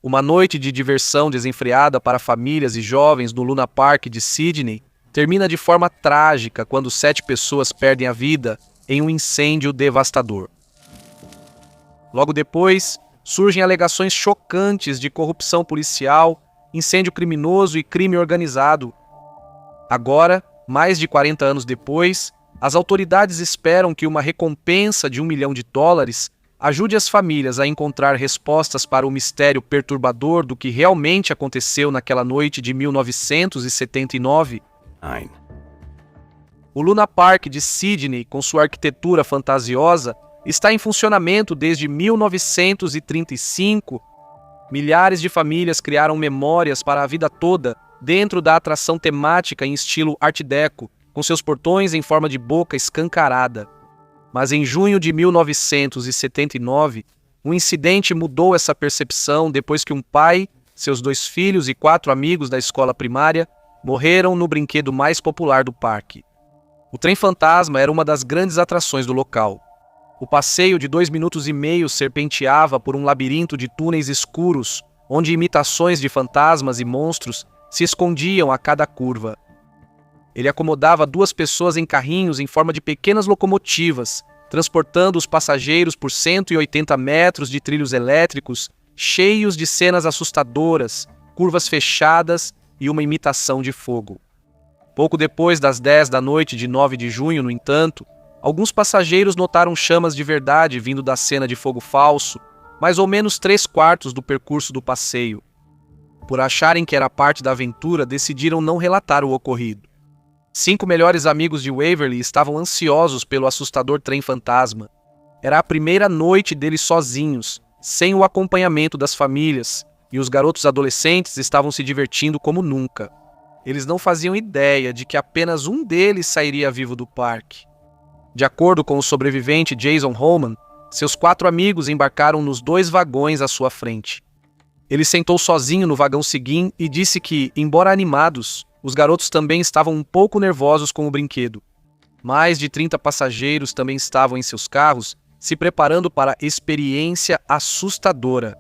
Uma noite de diversão desenfreada para famílias e jovens no Luna Park de Sydney termina de forma trágica quando 7 pessoas perdem a vida em um incêndio devastador. Logo depois, surgem alegações chocantes de corrupção policial, incêndio criminoso e crime organizado. Agora, mais de 40 anos depois, as autoridades esperam que uma recompensa de $1 milhão ajude as famílias a encontrar respostas para o mistério perturbador do que realmente aconteceu naquela noite de 1979. O Luna Park de Sydney, com sua arquitetura fantasiosa, está em funcionamento desde 1935. Milhares de famílias criaram memórias para a vida toda dentro da atração temática em estilo Art Deco, com seus portões em forma de boca escancarada. Mas em junho de 1979, um incidente mudou essa percepção depois que um pai, seus 2 filhos e 4 amigos da escola primária morreram no brinquedo mais popular do parque. O trem fantasma era uma das grandes atrações do local. O passeio de 2,5 minutos serpenteava por um labirinto de túneis escuros, onde imitações de fantasmas e monstros se escondiam a cada curva. Ele acomodava 2 pessoas em carrinhos em forma de pequenas locomotivas, transportando os passageiros por 180 metros de trilhos elétricos, cheios de cenas assustadoras, curvas fechadas e uma imitação de fogo. Pouco depois das 10 da noite de 9 de junho, no entanto, alguns passageiros notaram chamas de verdade vindo da cena de fogo falso, mais ou menos 3/4 do percurso do passeio. Por acharem que era parte da aventura, decidiram não relatar o ocorrido. 5 melhores amigos de Waverly estavam ansiosos pelo assustador trem fantasma. Era a primeira noite deles sozinhos, sem o acompanhamento das famílias, e os garotos adolescentes estavam se divertindo como nunca. Eles não faziam ideia de que apenas um deles sairia vivo do parque. De acordo com o sobrevivente Jason Holman, seus 4 amigos embarcaram nos 2 vagões à sua frente. Ele sentou sozinho no vagão seguinte e disse que, embora animados, os garotos também estavam um pouco nervosos com o brinquedo. Mais de 30 passageiros também estavam em seus carros, se preparando para a experiência assustadora.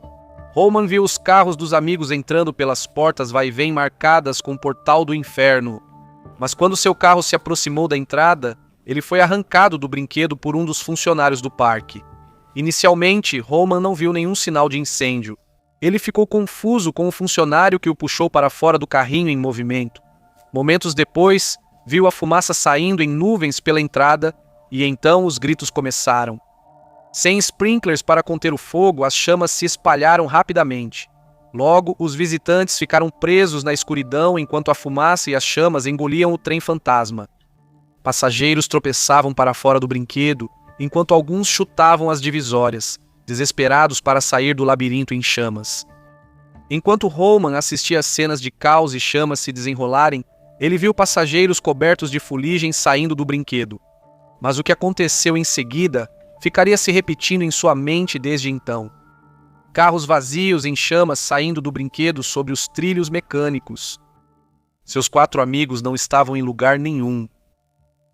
Holman viu os carros dos amigos entrando pelas portas vai-vem marcadas com o portal do inferno. Mas quando seu carro se aproximou da entrada, ele foi arrancado do brinquedo por um dos funcionários do parque. Inicialmente, Holman não viu nenhum sinal de incêndio. Ele ficou confuso com o funcionário que o puxou para fora do carrinho em movimento. Momentos depois, viu a fumaça saindo em nuvens pela entrada e então os gritos começaram. Sem sprinklers para conter o fogo, as chamas se espalharam rapidamente. Logo, os visitantes ficaram presos na escuridão enquanto a fumaça e as chamas engoliam o trem fantasma. Passageiros tropeçavam para fora do brinquedo, enquanto alguns chutavam as divisórias, desesperados para sair do labirinto em chamas. Enquanto Holman assistia às cenas de caos e chamas se desenrolarem, ele viu passageiros cobertos de fuligem saindo do brinquedo. Mas o que aconteceu em seguida ficaria se repetindo em sua mente desde então. Carros vazios em chamas saindo do brinquedo sobre os trilhos mecânicos. Seus 4 amigos não estavam em lugar nenhum.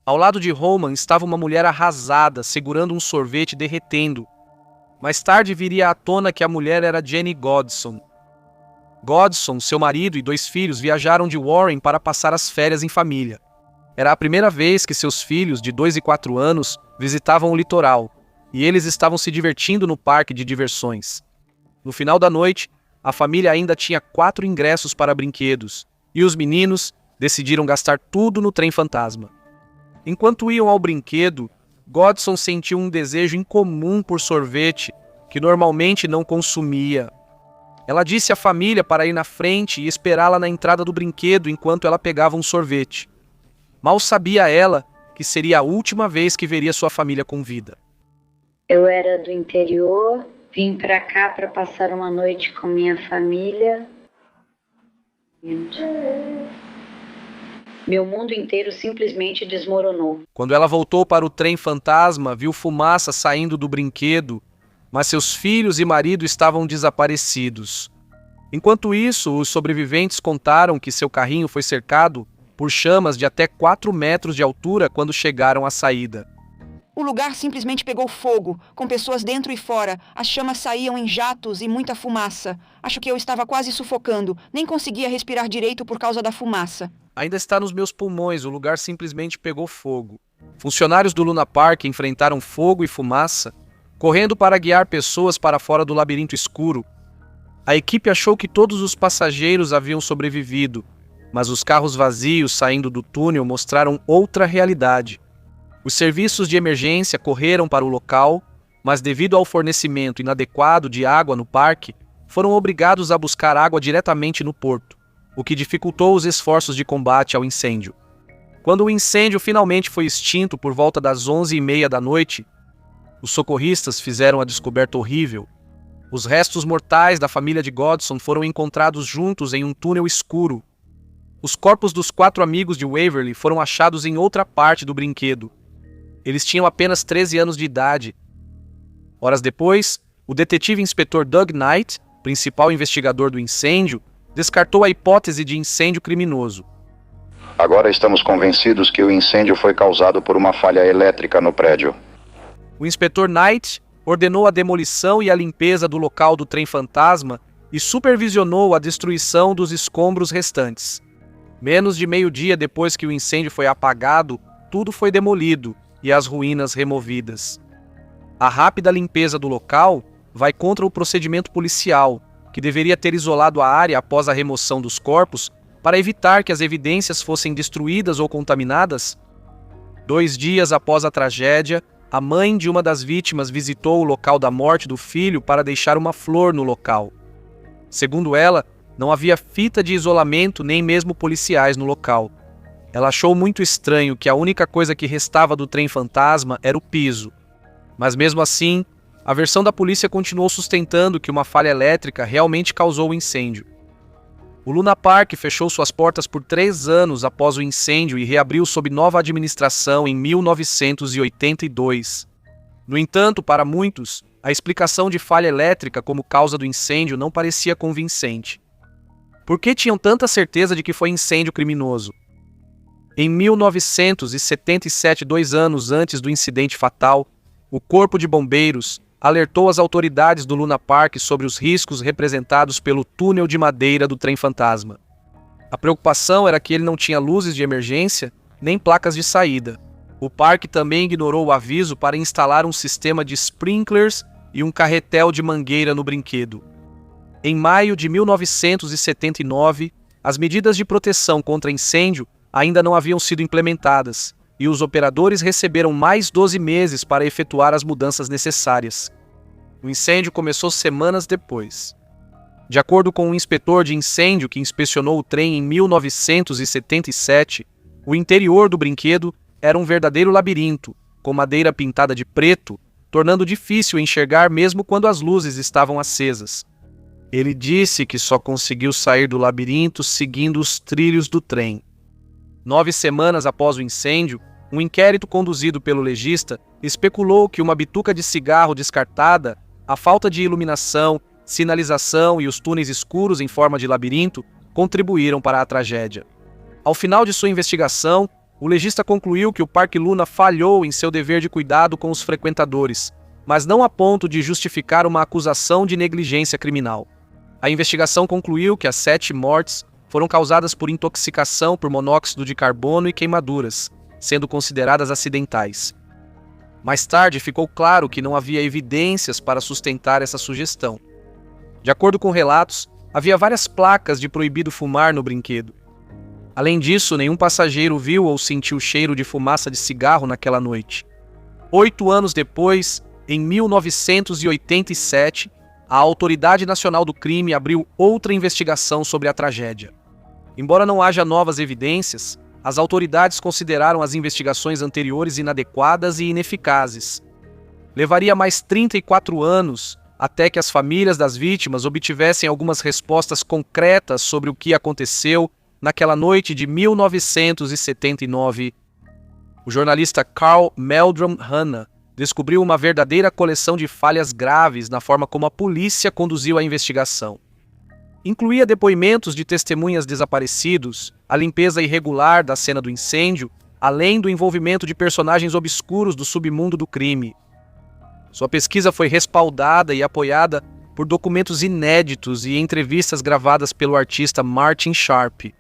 Ao lado de Holman estava uma mulher arrasada, segurando um sorvete derretendo. Mais tarde viria à tona que a mulher era Jenny Godson. Godson, seu marido e 2 filhos viajaram de Warren para passar as férias em família. Era a primeira vez que seus filhos, de 2 e 4 anos, visitavam o litoral, e eles estavam se divertindo no parque de diversões. No final da noite, a família ainda tinha 4 ingressos para brinquedos, e os meninos decidiram gastar tudo no trem fantasma. Enquanto iam ao brinquedo, Godson sentiu um desejo incomum por sorvete, que normalmente não consumia. Ela disse à família para ir na frente e esperá-la na entrada do brinquedo enquanto ela pegava um sorvete. Mal sabia ela que seria a última vez que veria sua família com vida. Eu era do interior, vim pra cá para passar uma noite com minha família. Meu mundo inteiro simplesmente desmoronou. Quando ela voltou para o trem fantasma, viu fumaça saindo do brinquedo, mas seus filhos e marido estavam desaparecidos. Enquanto isso, os sobreviventes contaram que seu carrinho foi cercado por chamas de até 4 metros de altura quando chegaram à saída. O lugar simplesmente pegou fogo, com pessoas dentro e fora. As chamas saíam em jatos e muita fumaça. Acho que eu estava quase sufocando. Nem conseguia respirar direito por causa da fumaça. Ainda está nos meus pulmões, o lugar simplesmente pegou fogo. Funcionários do Luna Park enfrentaram fogo e fumaça, correndo para guiar pessoas para fora do labirinto escuro. A equipe achou que todos os passageiros haviam sobrevivido, mas os carros vazios saindo do túnel mostraram outra realidade. Os serviços de emergência correram para o local, mas devido ao fornecimento inadequado de água no parque, foram obrigados a buscar água diretamente no porto, o que dificultou os esforços de combate ao incêndio. Quando o incêndio finalmente foi extinto por volta das 11h30 da noite, os socorristas fizeram a descoberta horrível. Os restos mortais da família de Godson foram encontrados juntos em um túnel escuro. Os corpos dos 4 amigos de Waverly foram achados em outra parte do brinquedo. Eles tinham apenas 13 anos de idade. Horas depois, o detetive inspetor Doug Knight, principal investigador do incêndio, descartou a hipótese de incêndio criminoso. Agora estamos convencidos que o incêndio foi causado por uma falha elétrica no prédio. O inspetor Knight ordenou a demolição e a limpeza do local do trem fantasma e supervisionou a destruição dos escombros restantes. Menos de meio-dia depois que o incêndio foi apagado, tudo foi demolido e as ruínas removidas. A rápida limpeza do local vai contra o procedimento policial, que deveria ter isolado a área após a remoção dos corpos para evitar que as evidências fossem destruídas ou contaminadas. 2 dias após a tragédia, a mãe de uma das vítimas visitou o local da morte do filho para deixar uma flor no local. Segundo ela, não havia fita de isolamento nem mesmo policiais no local. Ela achou muito estranho que a única coisa que restava do trem fantasma era o piso. Mas mesmo assim, a versão da polícia continuou sustentando que uma falha elétrica realmente causou o incêndio. O Luna Park fechou suas portas por 3 anos após o incêndio e reabriu sob nova administração em 1982. No entanto, para muitos, a explicação de falha elétrica como causa do incêndio não parecia convincente. Por que tinham tanta certeza de que foi incêndio criminoso? Em 1977, 2 anos antes do incidente fatal, o Corpo de Bombeiros alertou as autoridades do Luna Park sobre os riscos representados pelo túnel de madeira do trem fantasma. A preocupação era que ele não tinha luzes de emergência nem placas de saída. O parque também ignorou o aviso para instalar um sistema de sprinklers e um carretel de mangueira no brinquedo. Em maio de 1979, as medidas de proteção contra incêndio ainda não haviam sido implementadas, e os operadores receberam mais 12 meses para efetuar as mudanças necessárias. O incêndio começou semanas depois. De acordo com um inspetor de incêndio que inspecionou o trem em 1977, o interior do brinquedo era um verdadeiro labirinto, com madeira pintada de preto, tornando difícil enxergar mesmo quando as luzes estavam acesas. Ele disse que só conseguiu sair do labirinto seguindo os trilhos do trem. 9 semanas após o incêndio, um inquérito conduzido pelo legista especulou que uma bituca de cigarro descartada, a falta de iluminação, sinalização e os túneis escuros em forma de labirinto contribuíram para a tragédia. Ao final de sua investigação, o legista concluiu que o Parque Luna falhou em seu dever de cuidado com os frequentadores, mas não a ponto de justificar uma acusação de negligência criminal. A investigação concluiu que as 7 mortes foram causadas por intoxicação por monóxido de carbono e queimaduras, sendo consideradas acidentais. Mais tarde ficou claro que não havia evidências para sustentar essa sugestão. De acordo com relatos, havia várias placas de proibido fumar no brinquedo. Além disso, nenhum passageiro viu ou sentiu cheiro de fumaça de cigarro naquela noite. 8 anos depois, em 1987, a Autoridade Nacional do Crime abriu outra investigação sobre a tragédia. Embora não haja novas evidências, as autoridades consideraram as investigações anteriores inadequadas e ineficazes. Levaria mais 34 anos até que as famílias das vítimas obtivessem algumas respostas concretas sobre o que aconteceu naquela noite de 1979. O jornalista Carl Meldrum Hanna descobriu uma verdadeira coleção de falhas graves na forma como a polícia conduziu a investigação. Incluía depoimentos de testemunhas desaparecidos, a limpeza irregular da cena do incêndio, além do envolvimento de personagens obscuros do submundo do crime. Sua pesquisa foi respaldada e apoiada por documentos inéditos e entrevistas gravadas pelo artista Martin Sharp.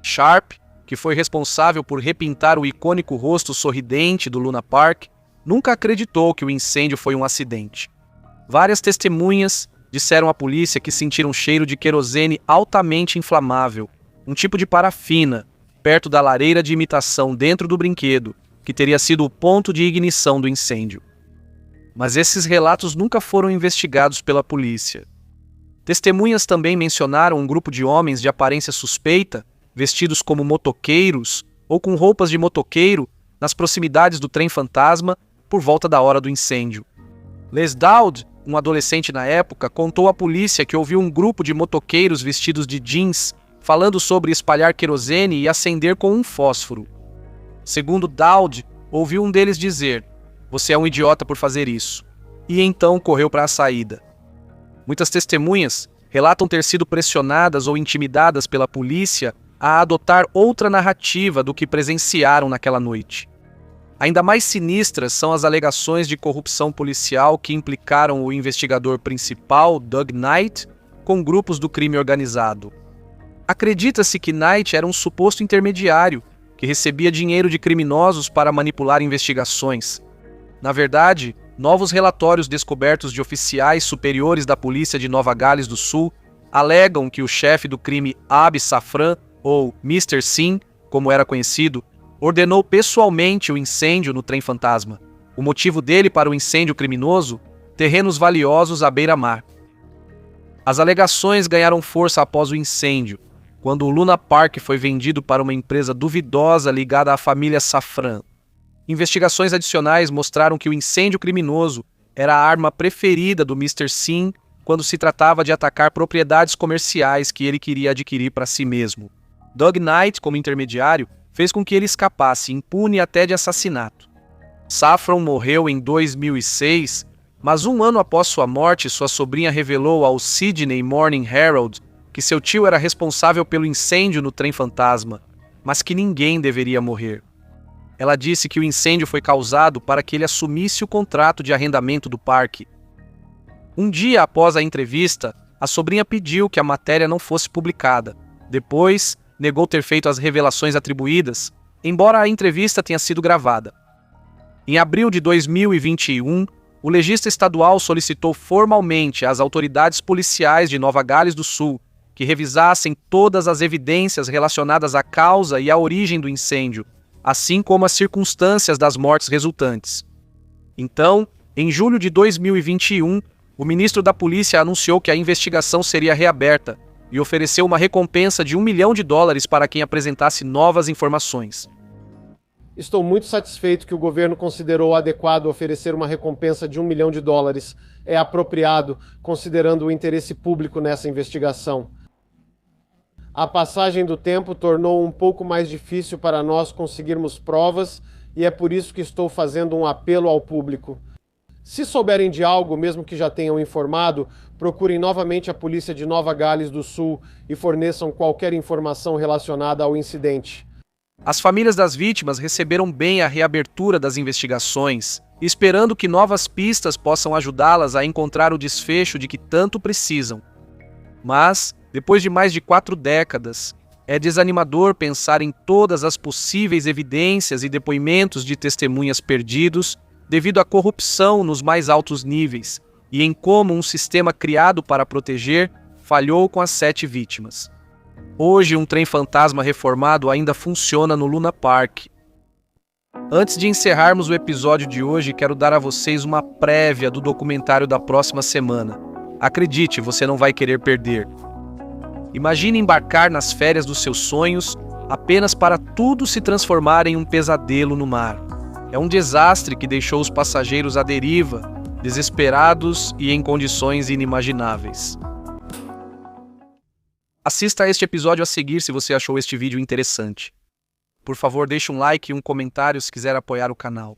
Sharp, que foi responsável por repintar o icônico rosto sorridente do Luna Park, nunca acreditou que o incêndio foi um acidente. Várias testemunhas disseram à polícia que sentiram cheiro de querosene altamente inflamável, um tipo de parafina, perto da lareira de imitação dentro do brinquedo, que teria sido o ponto de ignição do incêndio. Mas esses relatos nunca foram investigados pela polícia. Testemunhas também mencionaram um grupo de homens de aparência suspeita, vestidos como motoqueiros ou com roupas de motoqueiro, nas proximidades do trem fantasma por volta da hora do incêndio. Les Dowd, um adolescente na época, contou à polícia que ouviu um grupo de motoqueiros vestidos de jeans falando sobre espalhar querosene e acender com um fósforo. Segundo Dowd, ouviu um deles dizer: "Você é um idiota por fazer isso", e então correu para a saída. Muitas testemunhas relatam ter sido pressionadas ou intimidadas pela polícia a adotar outra narrativa do que presenciaram naquela noite. Ainda mais sinistras são as alegações de corrupção policial que implicaram o investigador principal, Doug Knight, com grupos do crime organizado. Acredita-se que Knight era um suposto intermediário que recebia dinheiro de criminosos para manipular investigações. Na verdade, novos relatórios descobertos de oficiais superiores da polícia de Nova Gales do Sul alegam que o chefe do crime Abby Safran, ou Mr. Sim, como era conhecido, ordenou pessoalmente o incêndio no trem fantasma. O motivo dele para o incêndio criminoso? Terrenos valiosos à beira-mar. As alegações ganharam força após o incêndio, quando o Luna Park foi vendido para uma empresa duvidosa ligada à família Safran. Investigações adicionais mostraram que o incêndio criminoso era a arma preferida do Mr. Sim quando se tratava de atacar propriedades comerciais que ele queria adquirir para si mesmo. Doug Knight, como intermediário, fez com que ele escapasse impune até de assassinato. Safran morreu em 2006, mas um ano após sua morte, sua sobrinha revelou ao Sydney Morning Herald que seu tio era responsável pelo incêndio no trem fantasma, mas que ninguém deveria morrer. Ela disse que o incêndio foi causado para que ele assumisse o contrato de arrendamento do parque. Um dia após a entrevista, a sobrinha pediu que a matéria não fosse publicada. Depois, negou ter feito as revelações atribuídas, embora a entrevista tenha sido gravada. Em abril de 2021, o legista estadual solicitou formalmente às autoridades policiais de Nova Gales do Sul que revisassem todas as evidências relacionadas à causa e à origem do incêndio, assim como as circunstâncias das mortes resultantes. Então, em julho de 2021, o ministro da Polícia anunciou que a investigação seria reaberta e ofereceu uma recompensa de $1 milhão para quem apresentasse novas informações. Estou muito satisfeito que o governo considerou adequado oferecer uma recompensa de $1 milhão. É apropriado, considerando o interesse público nessa investigação. A passagem do tempo tornou um pouco mais difícil para nós conseguirmos provas e é por isso que estou fazendo um apelo ao público. Se souberem de algo, mesmo que já tenham informado, procurem novamente a polícia de Nova Gales do Sul e forneçam qualquer informação relacionada ao incidente. As famílias das vítimas receberam bem a reabertura das investigações, esperando que novas pistas possam ajudá-las a encontrar o desfecho de que tanto precisam. Mas, depois de mais de 4 décadas, é desanimador pensar em todas as possíveis evidências e depoimentos de testemunhas perdidos devido à corrupção nos mais altos níveis e em como um sistema criado para proteger falhou com as 7 vítimas. Hoje, um trem fantasma reformado ainda funciona no Luna Park. Antes de encerrarmos o episódio de hoje, quero dar a vocês uma prévia do documentário da próxima semana. Acredite, você não vai querer perder. Imagine embarcar nas férias dos seus sonhos apenas para tudo se transformar em um pesadelo no mar. É um desastre que deixou os passageiros à deriva, desesperados e em condições inimagináveis. Assista a este episódio a seguir se você achou este vídeo interessante. Por favor, deixe um like e um comentário se quiser apoiar o canal.